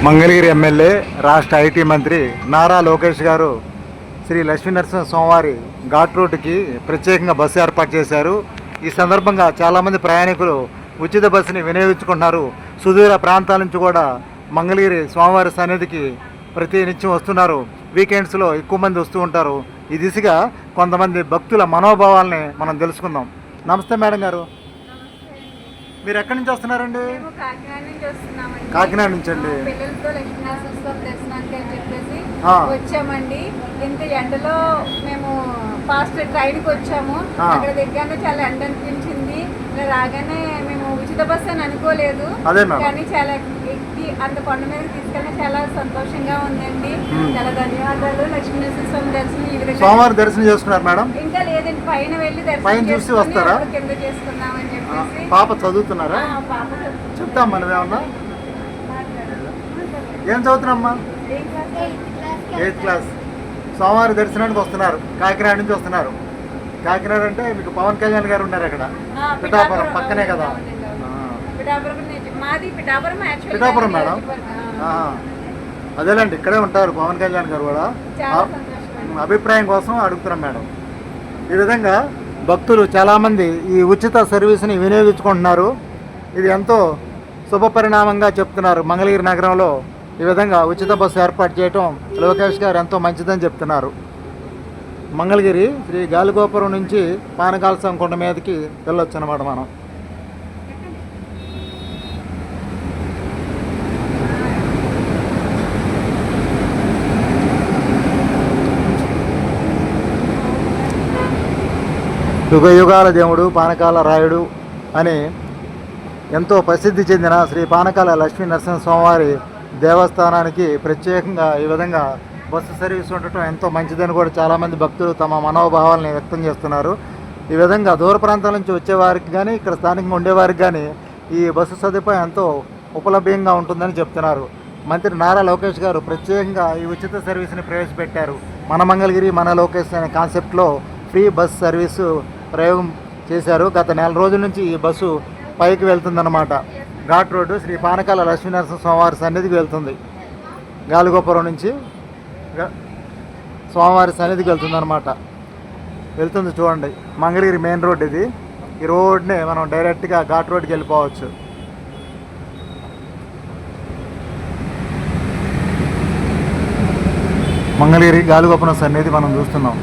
Mangalagiri MLA రాష్ట్ర IT మంత్రి నారా లోకేష్ గారు శ్రీ లక్ష్మీనరసింహ స్వామివారి ఘాట్ రోడ్డుకి ప్రత్యేకంగా బస్సు ఏర్పాటు చేశారు. ఈ సందర్భంగా చాలామంది ప్రయాణికులు ఉచిత బస్సుని వినియోగించుకుంటున్నారు. సుదూర ప్రాంతాల నుంచి కూడా మంగళగిరి స్వామివారి సన్నిధికి ప్రతి నిత్యం వస్తున్నారు. వీకెండ్స్లో ఎక్కువ మంది వస్తూ ఉంటారు. ఈ దిశగా కొంతమంది భక్తుల మనోభావాల్ని మనం తెలుసుకుందాం. నమస్తే మేడం గారు, మీరు ఎక్కడి నుంచి వస్తున్నారండి? కాకినాడ నుంచి అండి. పిల్లలతో లక్ష్మీనరసింహ దర్శనానికి అని చెప్పేసి వచ్చామండి. ఇంత ఎండలో మేము ఫాస్ట్ ట్రైన్కి వచ్చాము. అక్కడ దిగ్గానే చాలా ఎండ అనిపించింది. రాగానే మేము ఉచిత బస్సు అని అనుకోలేదు, కానీ చాలా ఎక్కి అంత కొండ మీద తీసుకెళ్ళి చాలా సంతోషంగా ఉందండి. చాలా ధన్యవాదాలు. లక్ష్మీనరసింహ స్వామి దర్శనం సోమవారం దర్శనం చేసుకున్నారు మేడం? ఇంకా లేదండి, పైన వెళ్ళి దర్శనం చూసి వస్తారా? కింద చేసుకున్నామని చెప్పేసి. పాప చదువుతున్నారా? చెప్తాం మనం ఏమన్నా. ఏం చదువుతున్నామ్మా? 8th class. సోమవారం దర్శనానికి వస్తున్నారు, కాకినాడ నుంచి వస్తున్నారు. కాకినాడ అంటే మీకు పవన్ కళ్యాణ్ గారు ఉన్నారు అక్కడ, పిఠాపురం పక్కనే కదా. పిఠాపురం మేడం, అదేలేండి, ఇక్కడే ఉంటారు పవన్ కళ్యాణ్ గారు కూడా. అభిప్రాయం కోసం అడుగుతున్నాం మేడం. ఈ విధంగా భక్తులు చాలామంది ఈ ఉచిత సర్వీస్ని వినియోగించుకుంటున్నారు. ఇది ఎంతో శుభపరిణామంగా చెప్తున్నారు. మంగళగిరి నగరంలో ఈ విధంగా ఉచిత బస్సు ఏర్పాటు చేయటం లోకేష్ గారు ఎంతో మంచిదని చెప్తున్నారు. మంగళగిరి శ్రీ గాలిగోపురం నుంచి పానకాలసం కొండ మీదకి వెళ్ళొచ్చు అన్నమాట మనం. యుగ యుగాల దేవుడు పానకాల రాయుడు అని ఎంతో ప్రసిద్ధి చెందిన శ్రీ పానకాల లక్ష్మీ నరసింహ స్వామివారి దేవస్థానానికి ప్రత్యేకంగా ఈ విధంగా బస్సు సర్వీస్ ఉండటం ఎంతో మంచిదని కూడా చాలామంది భక్తులు తమ మనోభావాలని వ్యక్తం చేస్తున్నారు. ఈ విధంగా దూర ప్రాంతాల నుంచి వచ్చేవారికి కానీ ఇక్కడ స్థానికంగా ఉండేవారికి కానీ ఈ బస్సు సదుపాయం ఎంతో ఉపలభ్యంగా ఉంటుందని చెప్తున్నారు. మంత్రి నారా లోకేష్ గారు ప్రత్యేకంగా ఈ ఉచిత సర్వీస్ని ప్రవేశపెట్టారు. మన మంగళగిరి మన లోకేష్ అనే కాన్సెప్ట్లో ఫ్రీ బస్ సర్వీసు ప్రయోగం చేశారు. గత నెల రోజుల నుంచి ఈ బస్సు పైకి వెళ్తుందన్నమాట. ఘాట్ రోడ్డు శ్రీ పానకాల లక్ష్మీనరసింహ స్వామివారి సన్నిధికి వెళ్తుంది. గాలిగోపురం నుంచి స్వామివారి సన్నిధికి వెళ్తుందన్నమాట. వెళ్తుంది చూడండి. మంగళగిరి మెయిన్ రోడ్ ఇది. ఈ రోడ్ని మనం డైరెక్ట్గా ఘాట్ రోడ్కి వెళ్ళిపోవచ్చు. మంగళగిరి గాలిగోపురం సన్నిధి మనం చూస్తున్నాం.